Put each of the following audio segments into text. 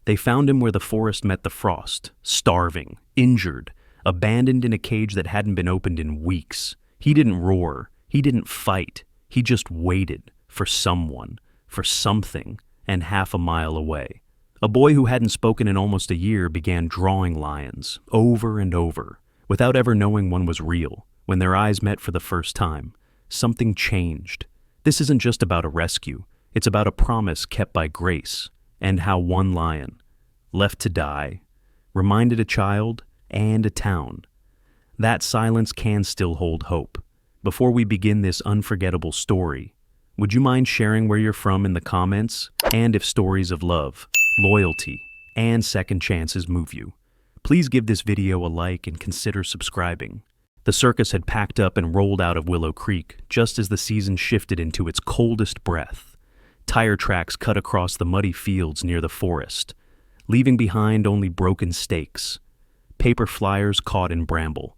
They found him where the forest met the frost, starving, injured, abandoned in a cage that hadn't been opened in weeks. He didn't roar, he didn't fight, he just waited for someone, for something, and half a mile away. A boy who hadn't spoken in almost a year began drawing lions, over and over, without ever knowing one was real. When their eyes met for the first time, something changed. This isn't just about a rescue, it's about a promise kept by grace, and how one lion, left to die, reminded a child and a town. That silence can still hold hope. Before we begin this unforgettable story, would you mind sharing where you're from in the comments, and if stories of love, loyalty, and second chances move you? Please give this video a like and consider subscribing. The circus had packed up and rolled out of Willow Creek just as the season shifted into its coldest breath. Tire tracks cut across the muddy fields near the forest, leaving behind only broken stakes, paper flyers caught in bramble,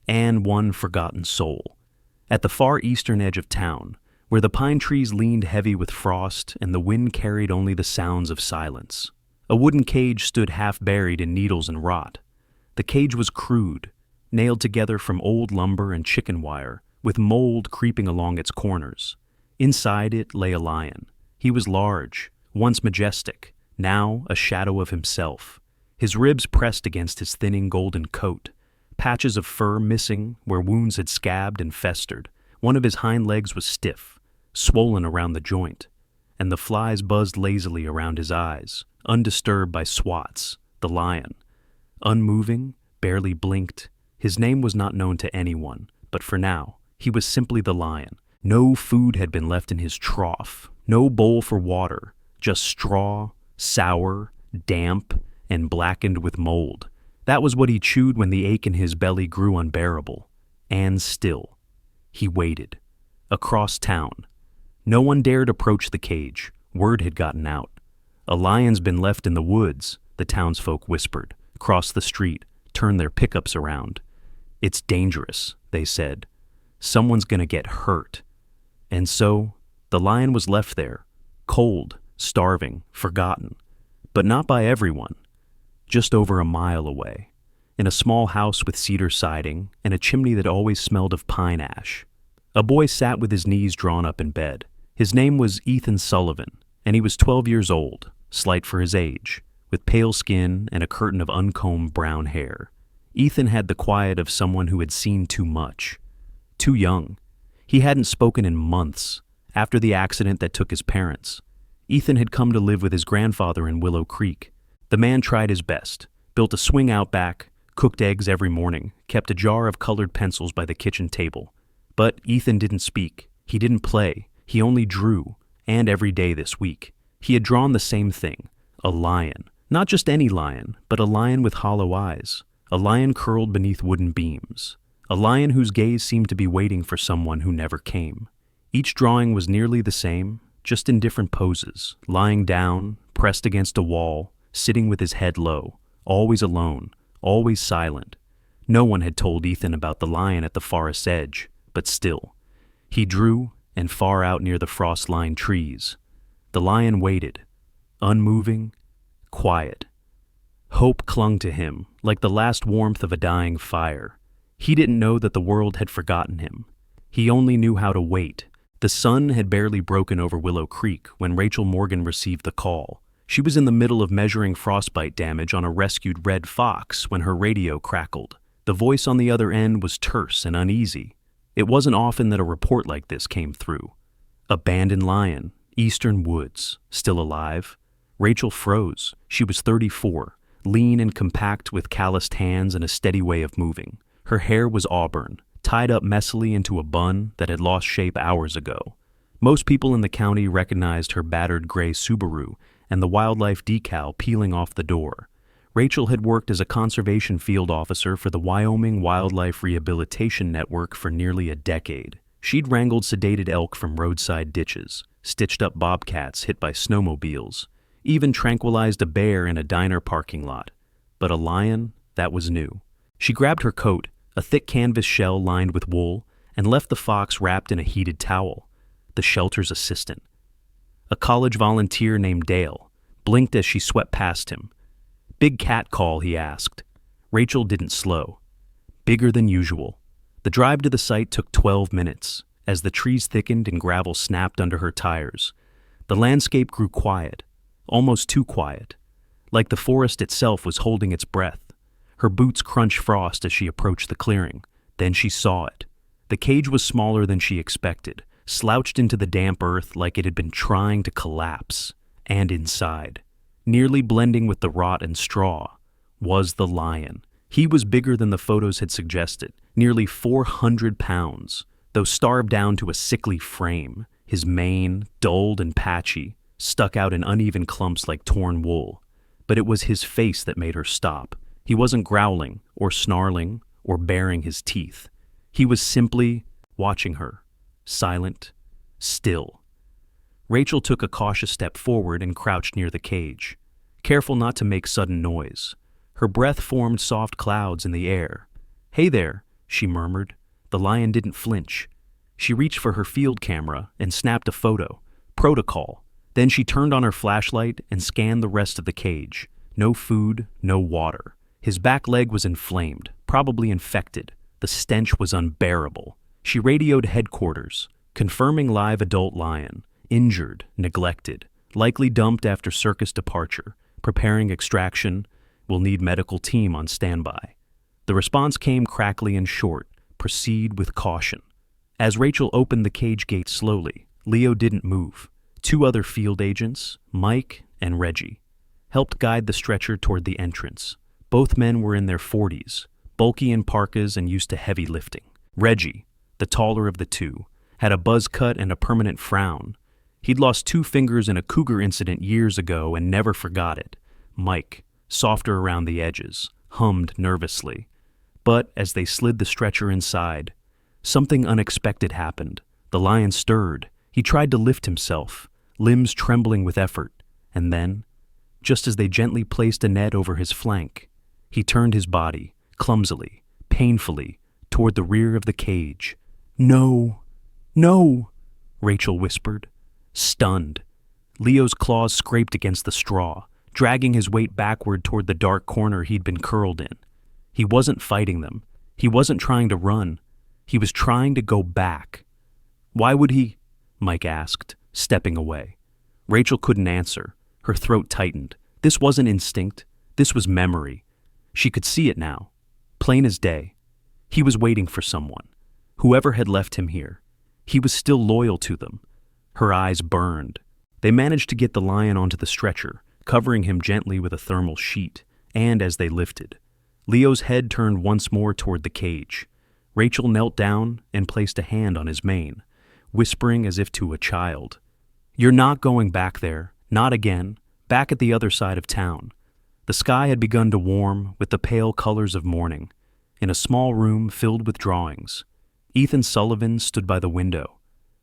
and one forgotten soul. At the far eastern edge of town, where the pine trees leaned heavy with frost and the wind carried only the sounds of silence, a wooden cage stood half buried in needles and rot. The cage was crude, nailed together from old lumber and chicken wire, with mold creeping along its corners. Inside it lay a lion. He was large, once majestic, now a shadow of himself. His ribs pressed against his thinning golden coat, patches of fur missing where wounds had scabbed and festered. One of his hind legs was stiff, swollen around the joint, and the flies buzzed lazily around his eyes, undisturbed by swats. The lion, unmoving, barely blinked. His name was not known to anyone, but for now, he was simply the lion. No food had been left in his trough, no bowl for water, just straw, sour, damp, and blackened with mold. That was what he chewed when the ache in his belly grew unbearable. And still, he waited. Across town. No one dared approach the cage. Word had gotten out. A lion's been left in the woods, the townsfolk whispered. Crossed the street, turned their pickups around. It's dangerous, they said. Someone's gonna get hurt. And so, the lion was left there, cold, starving, forgotten. But not by everyone. Just over a mile away, in a small house with cedar siding and a chimney that always smelled of pine ash. A boy sat with his knees drawn up in bed. His name was Ethan Sullivan, and he was 12 years old, slight for his age, with pale skin and a curtain of uncombed brown hair. Ethan had the quiet of someone who had seen too much. Too young. He hadn't spoken in months, after the accident that took his parents. Ethan had come to live with his grandfather in Willow Creek. The man tried his best, built a swing out back, cooked eggs every morning, kept a jar of colored pencils by the kitchen table. But Ethan didn't speak, he didn't play, he only drew, and every day this week. He had drawn the same thing, a lion. Not just any lion, but a lion with hollow eyes, a lion curled beneath wooden beams, a lion whose gaze seemed to be waiting for someone who never came. Each drawing was nearly the same, just in different poses, lying down, pressed against a wall, sitting with his head low, always alone, always silent. No one had told Ethan about the lion at the forest's edge, but still. He drew, and far out near the frost-lined trees, the lion waited, unmoving, quiet. Hope clung to him, like the last warmth of a dying fire. He didn't know that the world had forgotten him. He only knew how to wait. The sun had barely broken over Willow Creek when Rachel Morgan received the call. She was in the middle of measuring frostbite damage on a rescued red fox when her radio crackled. The voice on the other end was terse and uneasy. It wasn't often that a report like this came through. Abandoned lion, eastern woods, still alive. Rachel froze. She was 34, lean and compact with calloused hands and a steady way of moving. Her hair was auburn, tied up messily into a bun that had lost shape hours ago. Most people in the county recognized her battered gray Subaru and the wildlife decal peeling off the door. Rachel had worked as a conservation field officer for the Wyoming Wildlife Rehabilitation Network for nearly a decade. She'd wrangled sedated elk from roadside ditches, stitched up bobcats hit by snowmobiles, even tranquilized a bear in a diner parking lot. But a lion, that was new. She grabbed her coat, a thick canvas shell lined with wool, and left the fox wrapped in a heated towel. The shelter's assistant. A college volunteer named Dale, blinked as she swept past him. "Big cat call?" he asked. Rachel didn't slow. Bigger than usual. The drive to the site took 12 minutes, as the trees thickened and gravel snapped under her tires. The landscape grew quiet, almost too quiet, like the forest itself was holding its breath. Her boots crunched frost as she approached the clearing. Then she saw it. The cage was smaller than she expected, slouched into the damp earth like it had been trying to collapse. And inside, nearly blending with the rot and straw, was the lion. He was bigger than the photos had suggested, nearly 400 pounds, though starved down to a sickly frame. His mane, dulled and patchy, stuck out in uneven clumps like torn wool. But it was his face that made her stop. He wasn't growling or snarling or baring his teeth. He was simply watching her, silent, still. Rachel took a cautious step forward and crouched near the cage, careful not to make sudden noise. Her breath formed soft clouds in the air. "Hey there," she murmured. The lion didn't flinch. She reached for her field camera and snapped a photo. Protocol. Then she turned on her flashlight and scanned the rest of the cage. No food, no water. His back leg was inflamed, probably infected. The stench was unbearable. She radioed headquarters, confirming live adult lion, injured, neglected, likely dumped after circus departure, preparing extraction, will need medical team on standby. The response came crackly and short, proceed with caution. As Rachel opened the cage gate slowly, Leo didn't move. 2 other field agents, Mike and Reggie, helped guide the stretcher toward the entrance. Both men were in their 40s, bulky in parkas and used to heavy lifting. Reggie, the taller of the two, had a buzz cut and a permanent frown. He'd lost 2 fingers in a cougar incident years ago and never forgot it. Mike, softer around the edges, hummed nervously. But as they slid the stretcher inside, something unexpected happened. The lion stirred. He tried to lift himself, limbs trembling with effort, and then, just as they gently placed a net over his flank, he turned his body, clumsily, painfully, toward the rear of the cage. "No, no," Rachel whispered, stunned. Leo's claws scraped against the straw, dragging his weight backward toward the dark corner he'd been curled in. He wasn't fighting them. He wasn't trying to run. He was trying to go back. "Why would he?" Mike asked, stepping away. Rachel couldn't answer. Her throat tightened. This wasn't instinct. This was memory. She could see it now, plain as day. He was waiting for someone. Whoever had left him here. He was still loyal to them. Her eyes burned. They managed to get the lion onto the stretcher, covering him gently with a thermal sheet, and as they lifted, Leo's head turned once more toward the cage. Rachel knelt down and placed a hand on his mane, whispering as if to a child. "You're not going back there, not again, back at the other side of town." The sky had begun to warm with the pale colors of morning. In a small room filled with drawings, Ethan Sullivan stood by the window,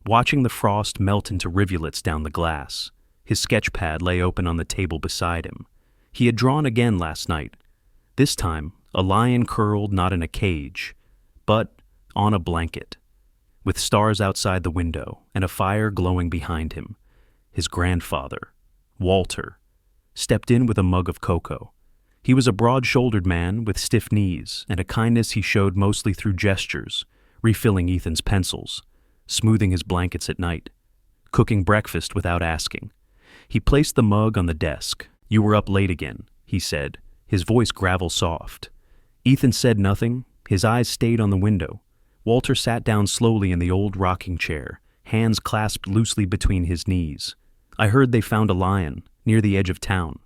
watching the frost melt into rivulets down the glass. His sketch pad lay open on the table beside him. He had drawn again last night. This time, a lion curled not in a cage, but on a blanket, with stars outside the window and a fire glowing behind him. His grandfather, Walter, stepped in with a mug of cocoa. He was a broad-shouldered man with stiff knees and a kindness he showed mostly through gestures, refilling Ethan's pencils, smoothing his blankets at night, cooking breakfast without asking. He placed the mug on the desk. "You were up late again," he said, his voice gravel-soft. Ethan said nothing. His eyes stayed on the window. Walter sat down slowly in the old rocking chair, hands clasped loosely between his knees. "I heard they found a lion near the edge of town."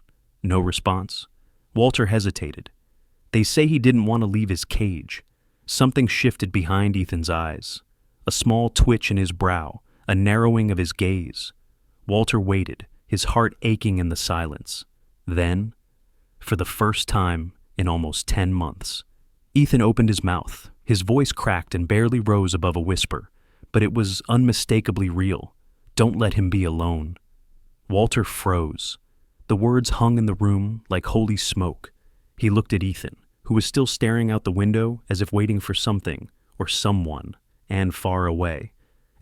No response. Walter hesitated. "They say he didn't want to leave his cage." Something shifted behind Ethan's eyes. A small twitch in his brow, a narrowing of his gaze. Walter waited, his heart aching in the silence. Then, for the first time in almost 10 months, Ethan opened his mouth. His voice cracked and barely rose above a whisper, but it was unmistakably real. "Don't let him be alone." Walter froze. The words hung in the room like holy smoke. He looked at Ethan, who was still staring out the window as if waiting for something or someone, and far away.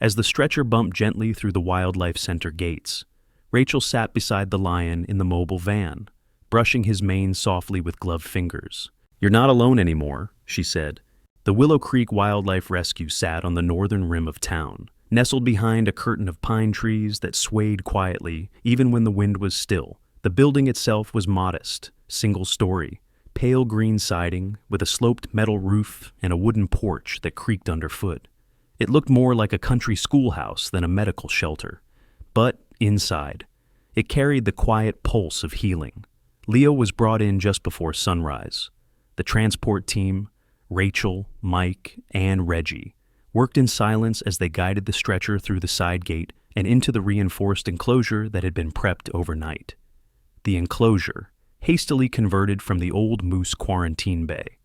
As the stretcher bumped gently through the Wildlife Center gates, Rachel sat beside the lion in the mobile van, brushing his mane softly with gloved fingers. "You're not alone anymore," she said. The Willow Creek Wildlife Rescue sat on the northern rim of town, nestled behind a curtain of pine trees that swayed quietly even when the wind was still. The building itself was modest, single-story, pale green siding with a sloped metal roof and a wooden porch that creaked underfoot. It looked more like a country schoolhouse than a medical shelter. But inside, it carried the quiet pulse of healing. Leo was brought in just before sunrise. The transport team, Rachel, Mike, and Reggie, worked in silence as they guided the stretcher through the side gate and into the reinforced enclosure that had been prepped overnight. The enclosure, hastily converted from the old Moose quarantine bay,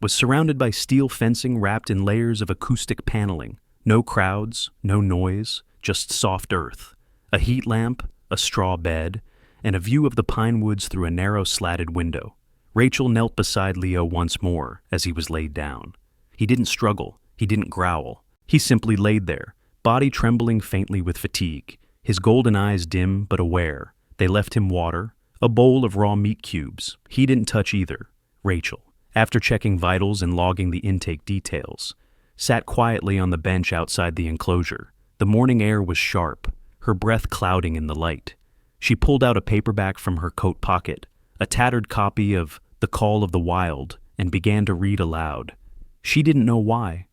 was surrounded by steel fencing wrapped in layers of acoustic paneling. No crowds, no noise, just soft earth, a heat lamp, a straw bed, and a view of the pine woods through a narrow slatted window. Rachel knelt beside Leo once more as he was laid down. He didn't struggle, he didn't growl. He simply laid there, body trembling faintly with fatigue, his golden eyes dim but aware. They left him water, a bowl of raw meat cubes. He didn't touch either. Rachel, after checking vitals and logging the intake details, sat quietly on the bench outside the enclosure. The morning air was sharp, her breath clouding in the light. She pulled out a paperback from her coat pocket, a tattered copy of The Call of the Wild, and began to read aloud. She didn't know why.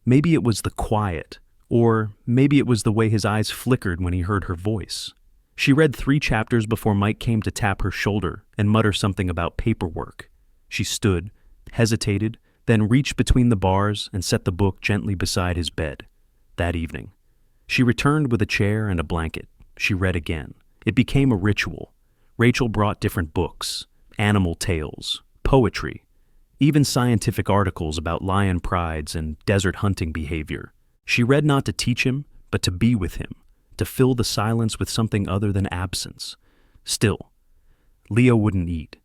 Maybe it was the quiet, or maybe it was the way his eyes flickered when he heard her voice. She read 3 chapters before Mike came to tap her shoulder and mutter something about paperwork. She stood, hesitated, then reached between the bars and set the book gently beside his bed. That evening, she returned with a chair and a blanket. She read again. It became a ritual. Rachel brought different books, animal tales, poetry, even scientific articles about lion prides and desert hunting behavior. She read not to teach him, but to be with him, to fill the silence with something other than absence. Still, Leo wouldn't eat.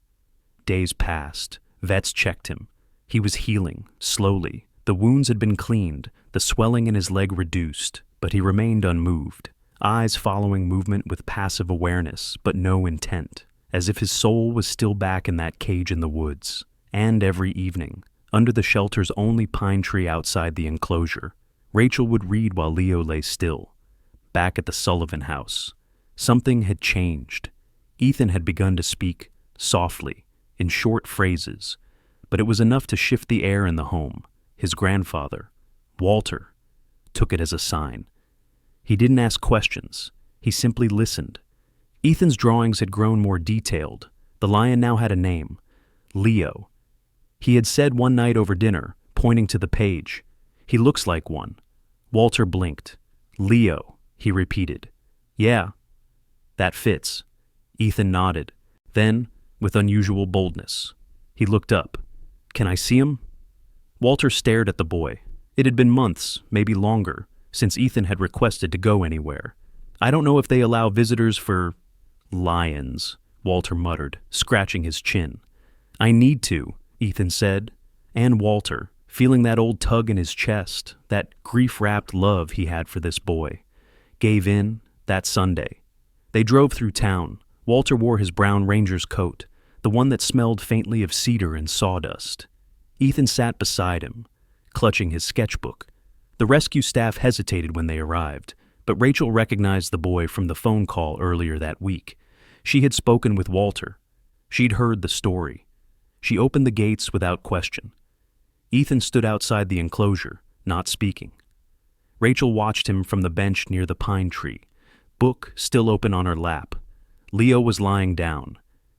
Days passed. Vets checked him. He was healing, slowly. The wounds had been cleaned, the swelling in his leg reduced, but he remained unmoved, eyes following movement with passive awareness, but no intent, as if his soul was still back in that cage in the woods. And every evening, under the shelter's only pine tree outside the enclosure, Rachel would read while Leo lay still. Back at the Sullivan house, something had changed. Ethan had begun to speak softly, in short phrases, but it was enough to shift the air in the home. His grandfather, Walter, took it as a sign. He didn't ask questions. He simply listened. Ethan's drawings had grown more detailed. The lion now had a name, Leo. He had said one night over dinner, pointing to the page, "He looks like one." Walter blinked. "Leo," he repeated. "Yeah, that fits." Ethan nodded. Then, with unusual boldness, he looked up. "Can I see him?" Walter stared at the boy. It had been months, maybe longer, since Ethan had requested to go anywhere. "I don't know if they allow visitors for lions," Walter muttered, scratching his chin. "I need to," Ethan said, and Walter, feeling that old tug in his chest, that grief-wrapped love he had for this boy, gave in that Sunday. They drove through town. Walter wore his brown ranger's coat, the one that smelled faintly of cedar and sawdust. Ethan sat beside him, clutching his sketchbook. The rescue staff hesitated when they arrived, but Rachel recognized the boy from the phone call earlier that week. She had spoken with Walter. She'd heard the story. She opened the gates without question. Ethan stood outside the enclosure, not speaking. Rachel watched him from the bench near the pine tree, book still open on her lap. Leo was lying down,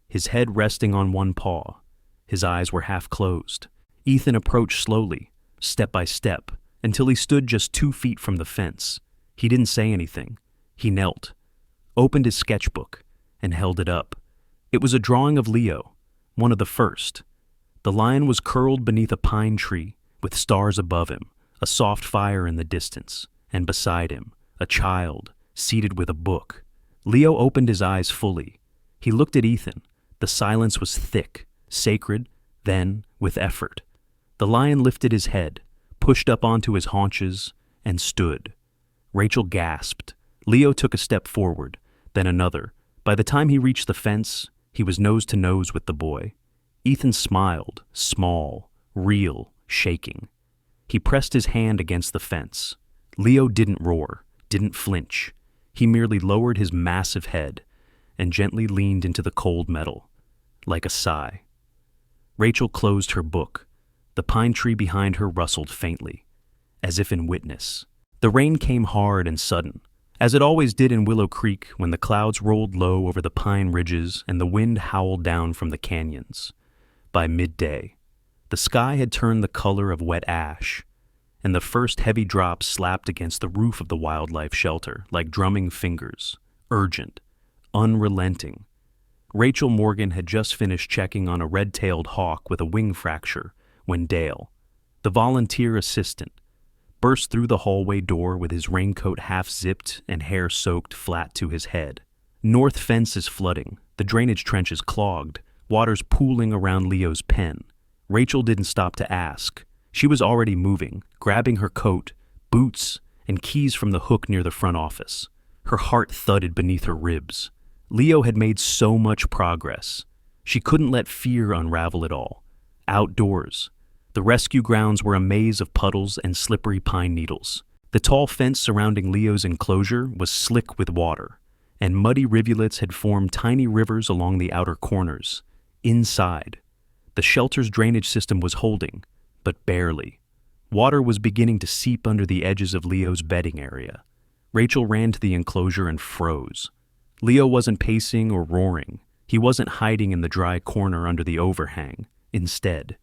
his head resting on one paw. His eyes were half closed. Ethan approached slowly, step by step, until he stood just 2 feet from the fence. He didn't say anything. He knelt, opened his sketchbook, and held it up. It was a drawing of Leo, one of the first. The lion was curled beneath a pine tree, with stars above him, a soft fire in the distance, and beside him, a child, seated with a book. Leo opened his eyes fully. He looked at Ethan. The silence was thick, sacred, then, with effort. The lion lifted his head, pushed up onto his haunches, and stood. Rachel gasped. Leo took a step forward, then another. By the time he reached the fence, he was nose to nose with the boy. Ethan smiled, small, real, shaking. He pressed his hand against the fence. Leo didn't roar, didn't flinch. He merely lowered his massive head and gently leaned into the cold metal, like a sigh. Rachel closed her book. The pine tree behind her rustled faintly, as if in witness. The rain came hard and sudden, as it always did in Willow Creek when the clouds rolled low over the pine ridges and the wind howled down from the canyons. By midday, the sky had turned the color of wet ash, and the first heavy drops slapped against the roof of the wildlife shelter like drumming fingers, urgent, unrelenting. Rachel Morgan had just finished checking on a red-tailed hawk with a wing fracture when Dale, the volunteer assistant, burst through the hallway door with his raincoat half-zipped and hair soaked flat to his head. North fence is flooding, the drainage trench is clogged, water's pooling around Leo's pen. Rachel didn't stop to ask. She was already moving, grabbing her coat, boots, and keys from the hook near the front office. Her heart thudded beneath her ribs. Leo had made so much progress. She couldn't let fear unravel it all. Outdoors, the rescue grounds were a maze of puddles and slippery pine needles. The tall fence surrounding Leo's enclosure was slick with water, and muddy rivulets had formed tiny rivers along the outer corners. Inside, the shelter's drainage system was holding, but barely. Water was beginning to seep under the edges of Leo's bedding area. Rachel ran to the enclosure and froze. Leo wasn't pacing or roaring. He wasn't hiding in the dry corner under the overhang. Instead,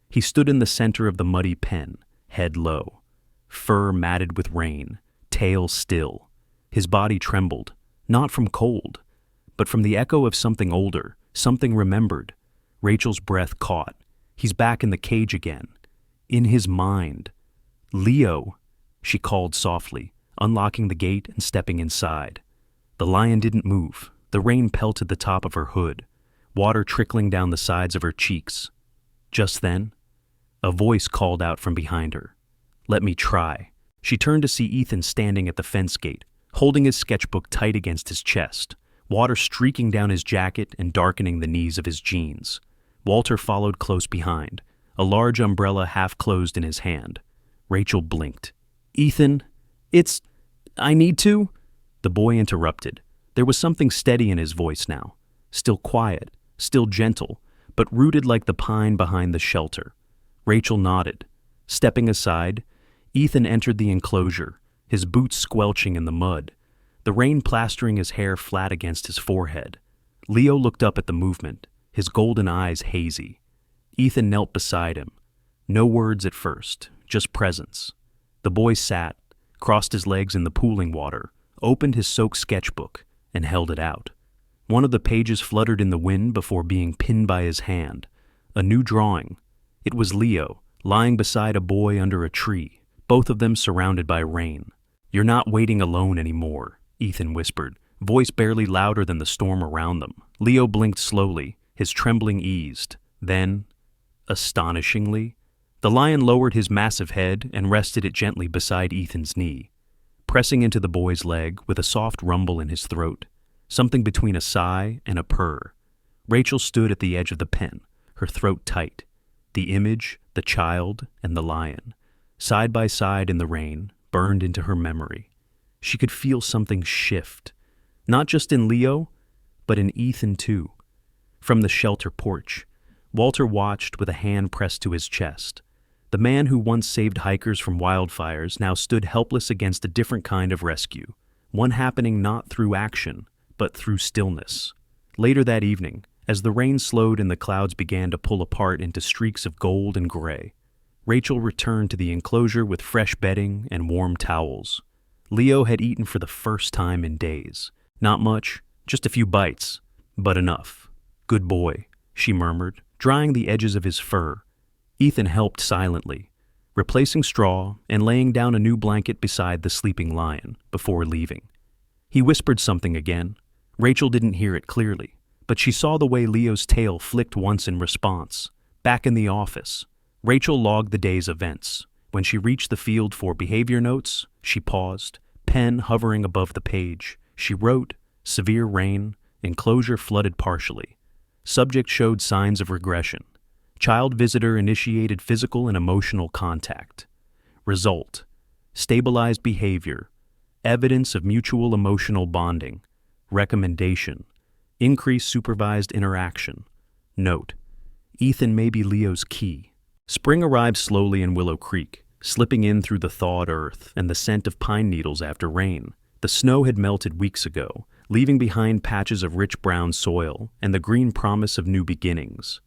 he stood in the center of the muddy pen, head low, fur matted with rain, tail still. His body trembled, not from cold, but from the echo of something older, something remembered. Rachel's breath caught. He's back in the cage again. In his mind. "Leo," she called softly, unlocking the gate and stepping inside. The lion didn't move. The rain pelted the top of her hood, water trickling down the sides of her cheeks. Just then, a voice called out from behind her. "Let me try." She turned to see Ethan standing at the fence gate, holding his sketchbook tight against his chest, water streaking down his jacket and darkening the knees of his jeans. Walter followed close behind, a large umbrella half closed in his hand. Rachel blinked. "Ethan, I need to?" The boy interrupted. There was something steady in his voice now, still quiet, still gentle, but rooted like the pine behind the shelter. Rachel nodded. Stepping aside, Ethan entered the enclosure, his boots squelching in the mud, the rain plastering his hair flat against his forehead. Leo looked up at the movement, his golden eyes hazy. Ethan knelt beside him. No words at first, just presence. The boy sat, crossed his legs in the pooling water, opened his soaked sketchbook, and held it out. One of the pages fluttered in the wind before being pinned by his hand. A new drawing. It was Leo, lying beside a boy under a tree, both of them surrounded by rain. "You're not waiting alone anymore," Ethan whispered, voice barely louder than the storm around them. Leo blinked slowly, his trembling eased. Then, astonishingly, the lion lowered his massive head and rested it gently beside Ethan's knee, pressing into the boy's leg with a soft rumble in his throat, something between a sigh and a purr. Rachel stood at the edge of the pen, her throat tight. The image, the child, and the lion, side by side in the rain, burned into her memory. She could feel something shift, not just in Leo, but in Ethan too. From the shelter porch, Walter watched with a hand pressed to his chest. The man who once saved hikers from wildfires now stood helpless against a different kind of rescue, one happening not through action, but through stillness. Later that evening, as the rain slowed and the clouds began to pull apart into streaks of gold and gray, Rachel returned to the enclosure with fresh bedding and warm towels. Leo had eaten for the first time in days. Not much, just a few bites, but enough. "Good boy," she murmured, drying the edges of his fur. Ethan helped silently, replacing straw and laying down a new blanket beside the sleeping lion before leaving. He whispered something again. Rachel didn't hear it clearly, but she saw the way Leo's tail flicked once in response. Back in the office, Rachel logged the day's events. When she reached the field for behavior notes, she paused, pen hovering above the page. She wrote, Severe rain, enclosure flooded partially. Subject showed signs of regression. Child visitor initiated physical and emotional contact. Result: stabilized behavior, evidence of mutual emotional bonding. Recommendation: increase supervised interaction. Note: Ethan may be Leo's key. Spring arrived slowly in Willow Creek, slipping in through the thawed earth and the scent of pine needles after rain. The snow had melted weeks ago, leaving behind patches of rich brown soil and the green promise of new beginnings.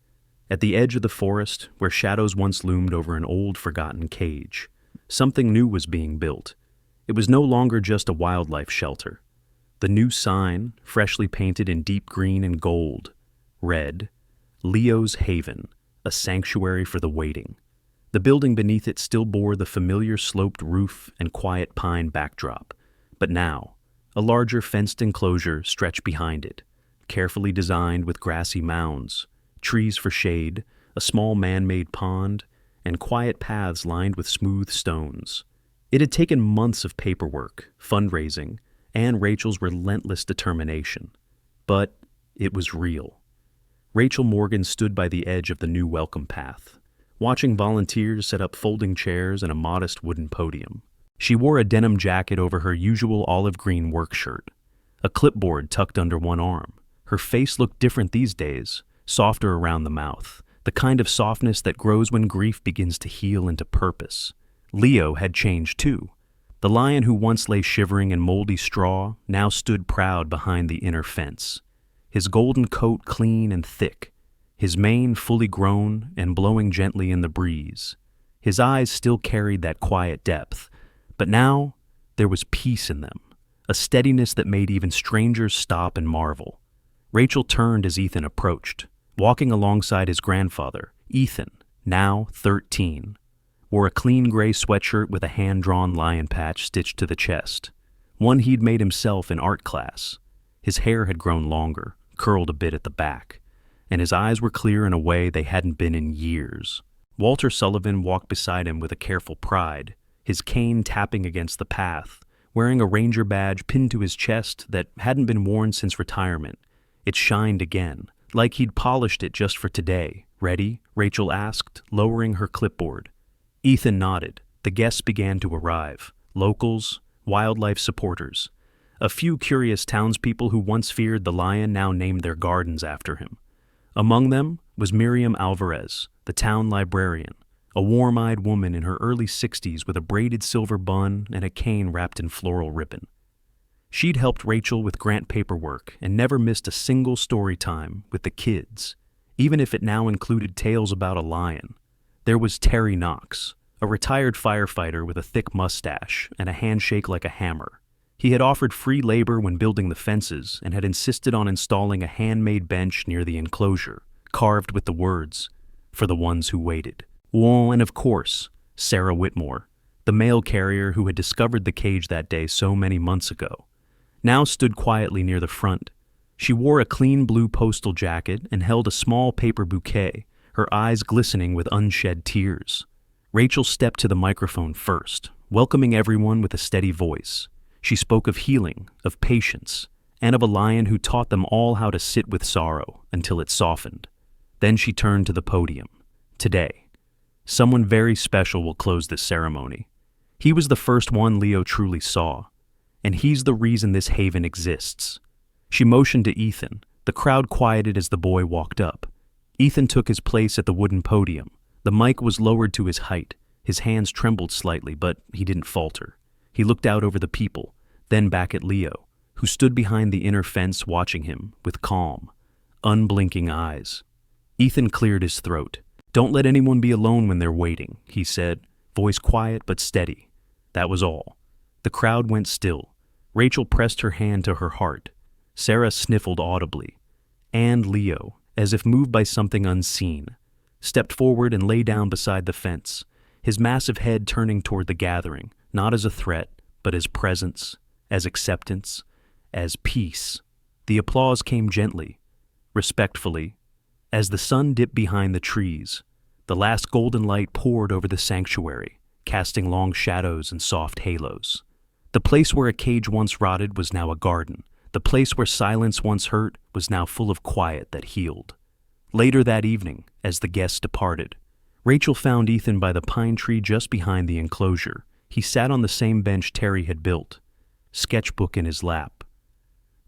At the edge of the forest, where shadows once loomed over an old, forgotten cage, something new was being built. It was no longer just a wildlife shelter. The new sign, freshly painted in deep green and gold, read, "Leo's Haven, a sanctuary for the waiting." The building beneath it still bore the familiar sloped roof and quiet pine backdrop, but now, a larger fenced enclosure stretched behind it, carefully designed with grassy mounds, trees for shade, a small man-made pond, and quiet paths lined with smooth stones. It had taken months of paperwork, fundraising, and Rachel's relentless determination. But it was real. Rachel Morgan stood by the edge of the new welcome path, watching volunteers set up folding chairs and a modest wooden podium. She wore a denim jacket over her usual olive green work shirt, a clipboard tucked under one arm. Her face looked different these days, softer around the mouth, the kind of softness that grows when grief begins to heal into purpose. Leo had changed too. The lion who once lay shivering in moldy straw now stood proud behind the inner fence, his golden coat clean and thick, his mane fully grown and blowing gently in the breeze. His eyes still carried that quiet depth, but now there was peace in them, a steadiness that made even strangers stop and marvel. Rachel turned as Ethan approached, walking alongside his grandfather. Ethan, now 13, wore a clean gray sweatshirt with a hand-drawn lion patch stitched to the chest, one he'd made himself in art class. His hair had grown longer, curled a bit at the back, and his eyes were clear in a way they hadn't been in years. Walter Sullivan walked beside him with a careful pride, his cane tapping against the path, wearing a ranger badge pinned to his chest that hadn't been worn since retirement. It shined again, like he'd polished it just for today. "Ready?" Rachel asked, lowering her clipboard. Ethan nodded. The guests began to arrive. Locals, wildlife supporters. A few curious townspeople who once feared the lion now named their gardens after him. Among them was Miriam Alvarez, the town librarian, a warm-eyed woman in her early 60s with a braided silver bun and a cane wrapped in floral ribbon. She'd helped Rachel with grant paperwork and never missed a single story time with the kids, even if it now included tales about a lion. There was Terry Knox, a retired firefighter with a thick mustache and a handshake like a hammer. He had offered free labor when building the fences and had insisted on installing a handmade bench near the enclosure, carved with the words, "For the ones who waited." Oh, and of course, Sarah Whitmore, the mail carrier who had discovered the cage that day so many months ago, now stood quietly near the front. She wore a clean blue postal jacket and held a small paper bouquet, her eyes glistening with unshed tears. Rachel stepped to the microphone first, welcoming everyone with a steady voice. She spoke of healing, of patience, and of a lion who taught them all how to sit with sorrow until it softened. Then she turned to the podium. Today, someone very special will close this ceremony. He was the first one Leo truly saw, and he's the reason this haven exists. She motioned to Ethan. The crowd quieted as the boy walked up. Ethan took his place at the wooden podium. The mic was lowered to his height. His hands trembled slightly, but he didn't falter. He looked out over the people, then back at Leo, who stood behind the inner fence watching him with calm, unblinking eyes. Ethan cleared his throat. "Don't let anyone be alone when they're waiting," he said, voice quiet but steady. That was all. The crowd went still. Rachel pressed her hand to her heart. Sarah sniffled audibly. And Leo, as if moved by something unseen, stepped forward and lay down beside the fence, his massive head turning toward the gathering, not as a threat, but as presence, as acceptance, as peace. The applause came gently, respectfully. As the sun dipped behind the trees, the last golden light poured over the sanctuary, casting long shadows and soft halos. The place where a cage once rotted was now a garden, The place where silence once hurt was now full of quiet that healed. Later that evening, as the guests departed, Rachel found Ethan by the pine tree just behind the enclosure. He sat on the same bench Terry had built, sketchbook in his lap.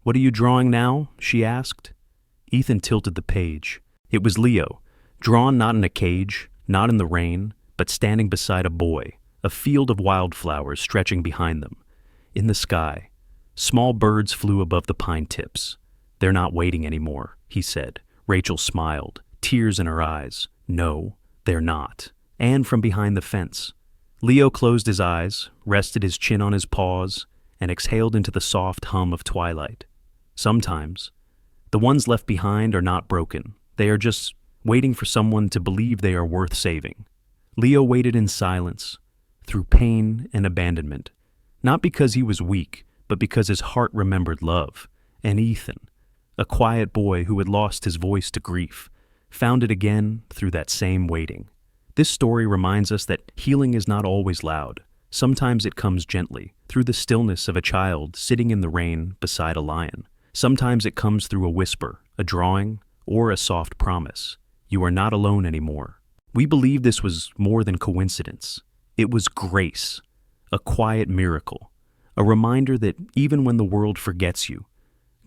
"What are you drawing now?" she asked. Ethan tilted the page. It was Leo, drawn not in a cage, not in the rain, but standing beside a boy, a field of wildflowers stretching behind them. In the sky, small birds flew above the pine tips. "They're not waiting anymore," he said. Rachel smiled, tears in her eyes. "No, they're not." And from behind the fence, Leo closed his eyes, rested his chin on his paws, and exhaled into the soft hum of twilight. Sometimes, the ones left behind are not broken. They are just waiting for someone to believe they are worth saving. Leo waited in silence, through pain and abandonment, not because he was weak, but because his heart remembered love. And Ethan, a quiet boy who had lost his voice to grief, found it again through that same waiting. This story reminds us that healing is not always loud. Sometimes it comes gently, through the stillness of a child sitting in the rain beside a lion. Sometimes it comes through a whisper, a drawing, or a soft promise. You are not alone anymore. We believe this was more than coincidence. It was grace, a quiet miracle, a reminder that even when the world forgets you,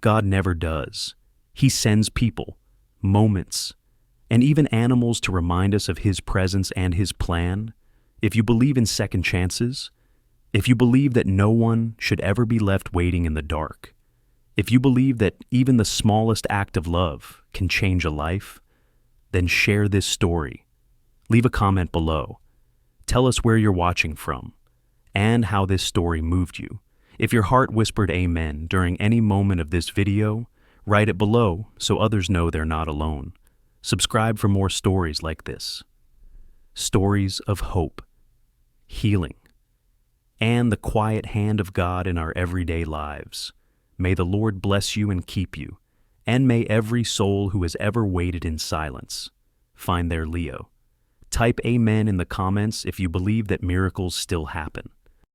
God never does. He sends people, moments, and even animals to remind us of His presence and His plan. If you believe in second chances, if you believe that no one should ever be left waiting in the dark, if you believe that even the smallest act of love can change a life, then share this story. Leave a comment below. Tell us where you're watching from and how this story moved you. If your heart whispered amen during any moment of this video, write it below so others know they're not alone. Subscribe for more stories like this. Stories of hope, healing, and the quiet hand of God in our everyday lives. May the Lord bless you and keep you, and may every soul who has ever waited in silence find their Leo. Type amen in the comments if you believe that miracles still happen.